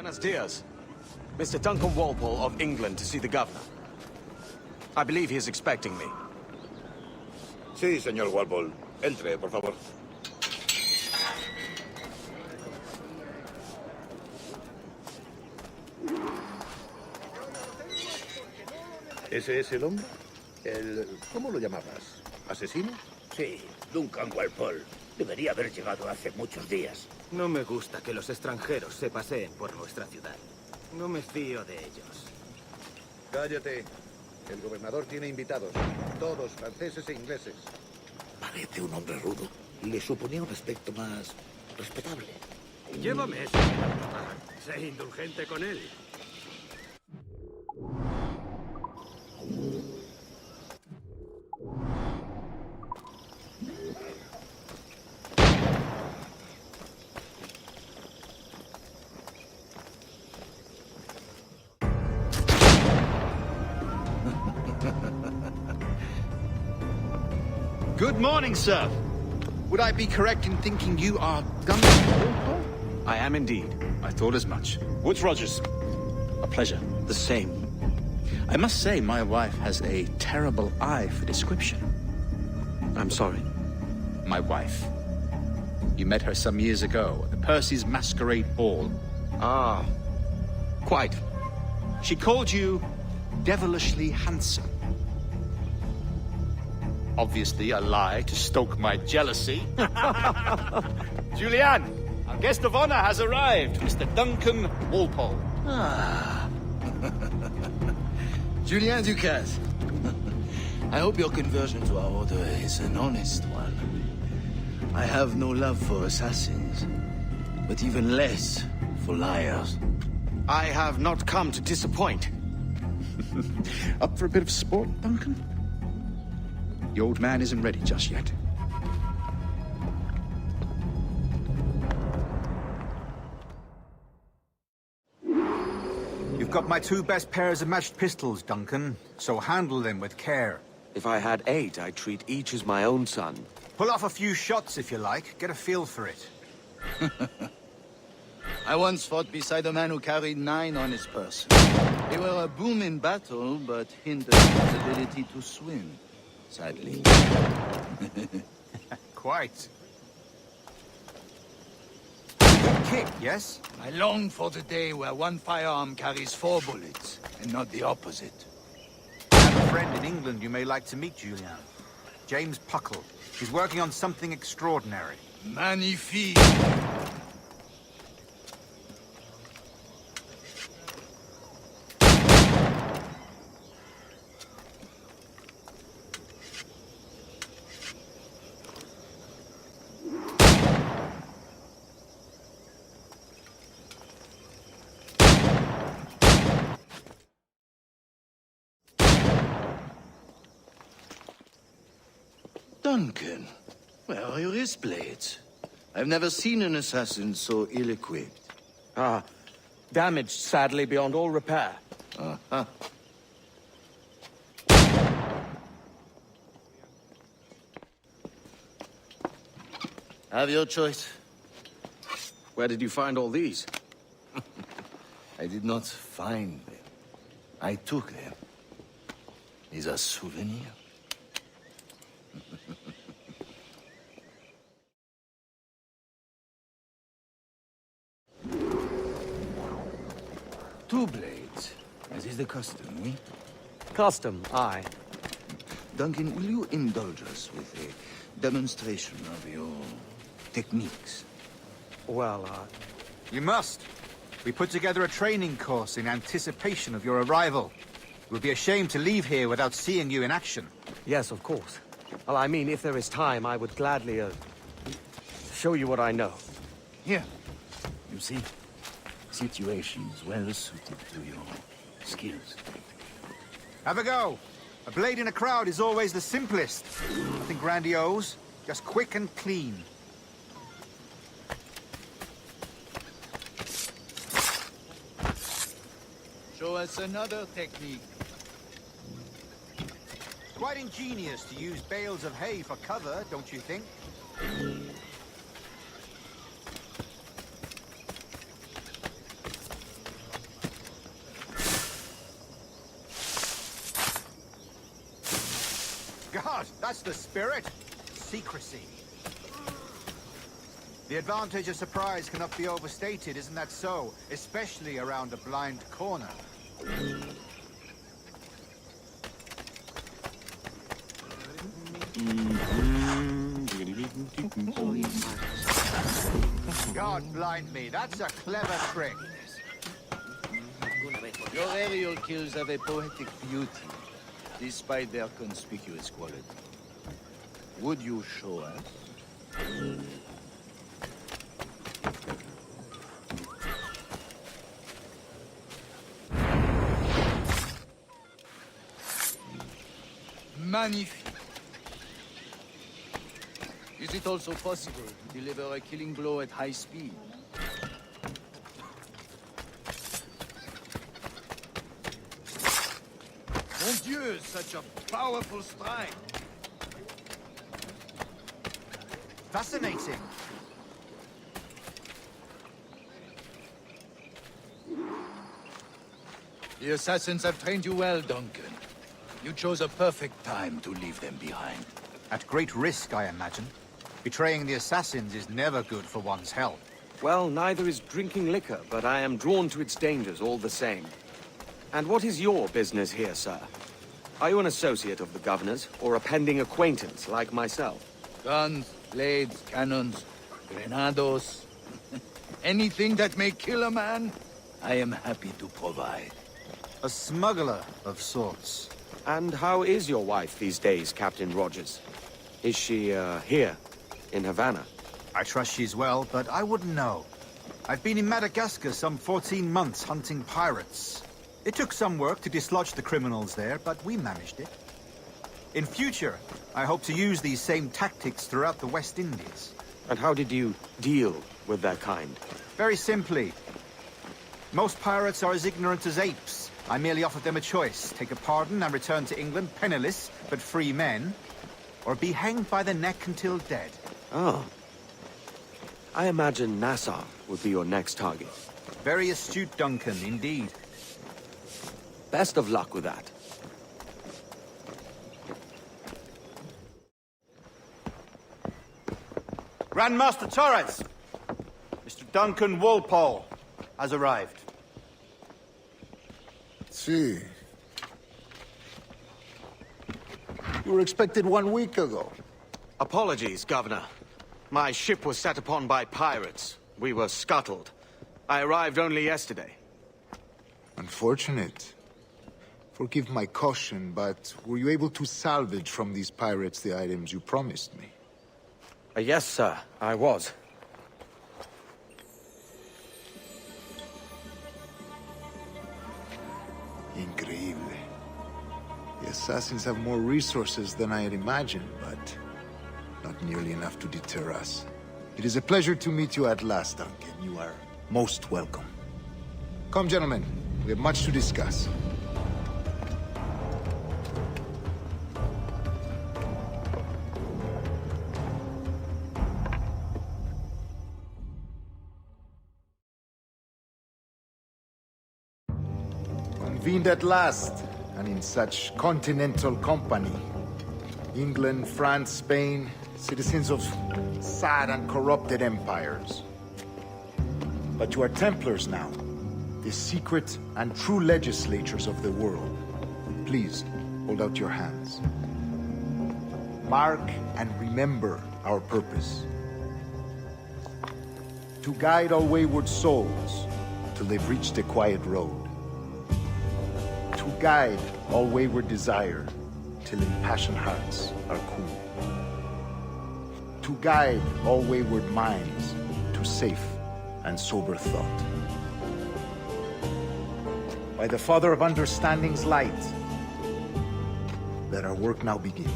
Buenos dias. Mr. Duncan Walpole of England to see the governor. I believe he is expecting me. Sí, señor Walpole. Entre, por favor. ¿Ese es el hombre? ¿Cómo lo llamabas? ¿Asesino? Sí, Duncan Walpole. Debería haber llegado hace muchos días. No me gusta que los extranjeros se paseen por nuestra ciudad. No me fío de ellos. Cállate. El gobernador tiene invitados. Todos franceses e ingleses. Parece un hombre rudo. Le suponía un aspecto más respetable. Llévame eso. Sé indulgente con él. Good morning, sir. Would I be correct in thinking you are Duncan Walpole? I am indeed. I thought as much. Woods Rogers. A pleasure. The same. I must say, my wife has a terrible eye for description. I'm sorry. My wife. You met her some years ago at the Percy's Masquerade Ball. Ah, quite. She called you devilishly handsome. Obviously a lie to stoke my jealousy. Julianne, our guest of honor has arrived, Mr. Duncan Walpole. Ah. Julien Ducasse. I hope your conversion to our order is an honest one. I have no love for assassins, but even less for liars. I have not come to disappoint. Up for a bit of sport, Duncan? The old man isn't ready just yet. You've got my 2 best pairs of matched pistols, Duncan, so handle them with care. If I had 8, I'd treat each as my own son. Pull off a few shots if you like, get a feel for it. I once fought beside a man who carried 9 on his person. They were a boom in battle, but hindered his ability to swim. Sadly. Quite. Good kick, yes? I long for the day where one firearm carries 4 bullets, and not the opposite. I have a friend in England you may like to meet, Julian. James Puckle. He's working on something extraordinary. Magnifique! Duncan, where are your wrist blades? I've never seen an assassin so ill-equipped. Ah, damaged sadly beyond all repair. Uh-huh. Have your choice. Where did you find all these? I did not find them. I took them. These are souvenirs. Two blades, as is the custom, oui? Custom, aye. Duncan, will you indulge us with a demonstration of your techniques? Well, You must. We put together a training course in anticipation of your arrival. It would be a shame to leave here without seeing you in action. yes, of course. Well, I mean, if there is time, I would gladly, show you what I know. Here. You see? Situations well suited to your skills. Have a go. A blade in a crowd is always the simplest. Nothing grandiose, just quick and clean. Show us another technique. Quite ingenious to use bales of hay for cover, don't you think? God, that's the spirit. Secrecy. The advantage of surprise cannot be overstated, isn't that so? Especially around a blind corner. God blind me, that's a clever trick. Your aerial kills have a poetic beauty, despite their conspicuous quality. Would you show us? Magnifique. Is it also possible to deliver a killing blow at high speed? Mon Dieu, such a powerful strike! Fascinating. The assassins have trained you well, Duncan. You chose a perfect time to leave them behind. At great risk, I imagine. Betraying the assassins is never good for one's health. Well, neither is drinking liquor, but I am drawn to its dangers all the same. And what is your business here, sir? Are you an associate of the governor's, or a pending acquaintance like myself? Guns, blades, cannons, grenados. Anything that may kill a man, I am happy to provide. A smuggler of sorts. And how is your wife these days, Captain Rogers? Is she, here, in Havana? I trust she's well, but I wouldn't know. I've been in Madagascar some 14 months hunting pirates. It took some work to dislodge the criminals there, but we managed it. In future, I hope to use these same tactics throughout the West Indies. And how did you deal with their kind? Very simply. Most pirates are as ignorant as apes. I merely offered them a choice. Take a pardon and return to England penniless, but free men. Or be hanged by the neck until dead. Oh. I imagine Nassau would be your next target. Very astute, Duncan, indeed. Best of luck with that. Grandmaster Torres! Mr. Duncan Walpole has arrived. See. You were expected 1 week ago. Apologies, Governor. My ship was set upon by pirates. We were scuttled. I arrived only yesterday. Unfortunate. Forgive my caution, but were you able to salvage from these pirates the items you promised me? Yes, sir, I was. Increíble. The assassins have more resources than I had imagined, but not nearly enough to deter us. It is a pleasure to meet you at last, Duncan. You are most welcome. Come, gentlemen. We have much to discuss. Convened at last, and in such continental company. England, France, Spain, citizens of sad and corrupted empires. But you are Templars now, the secret and true legislators of the world. Please, hold out your hands. Mark and remember our purpose. To guide all wayward souls till they've reached a quiet road. To guide all wayward desire till impassioned hearts are cool. To guide all wayward minds to safe and sober thought. By the Father of Understanding's light, let our work now begin.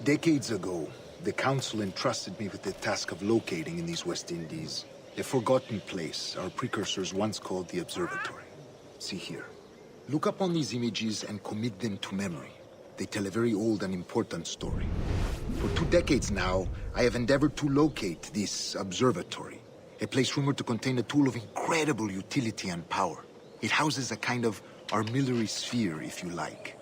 Decades ago, the Council entrusted me with the task of locating in these West Indies a forgotten place our precursors once called the Observatory. See here. Look up on these images and commit them to memory. They tell a very old and important story. For 2 decades now, I have endeavored to locate this observatory, A place rumored to contain a tool of incredible utility and power. It houses a kind of armillary sphere, if you like.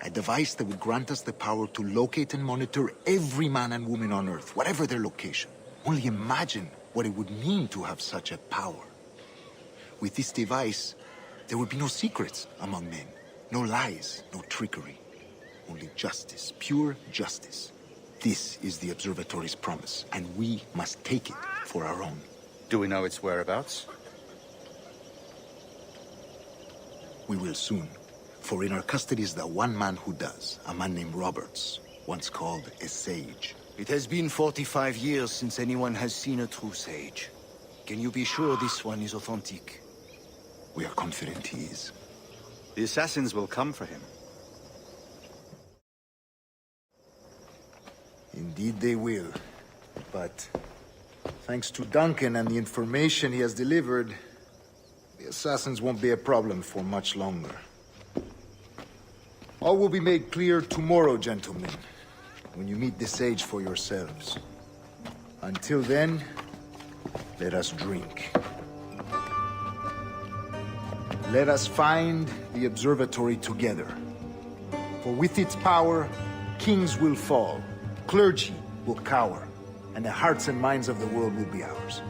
A device that would grant us the power to locate and monitor every man and woman on Earth, whatever their location. Only imagine what it would mean to have such a power. With this device, there would be no secrets among men. No lies, no trickery. Only justice, pure justice. This is the Observatory's promise, and we must take it for our own. Do we know its whereabouts? We will soon. For in our custody is the one man who does, a man named Roberts, once called a sage. It has been 45 years since anyone has seen a true sage. Can you be sure this one is authentic? We are confident he is. The assassins will come for him. Indeed they will. But thanks to Duncan and the information he has delivered, the assassins won't be a problem for much longer. All will be made clear tomorrow, gentlemen, when you meet the sage for yourselves. Until then, let us drink. Let us find the observatory together. For with its power, kings will fall, clergy will cower, and the hearts and minds of the world will be ours.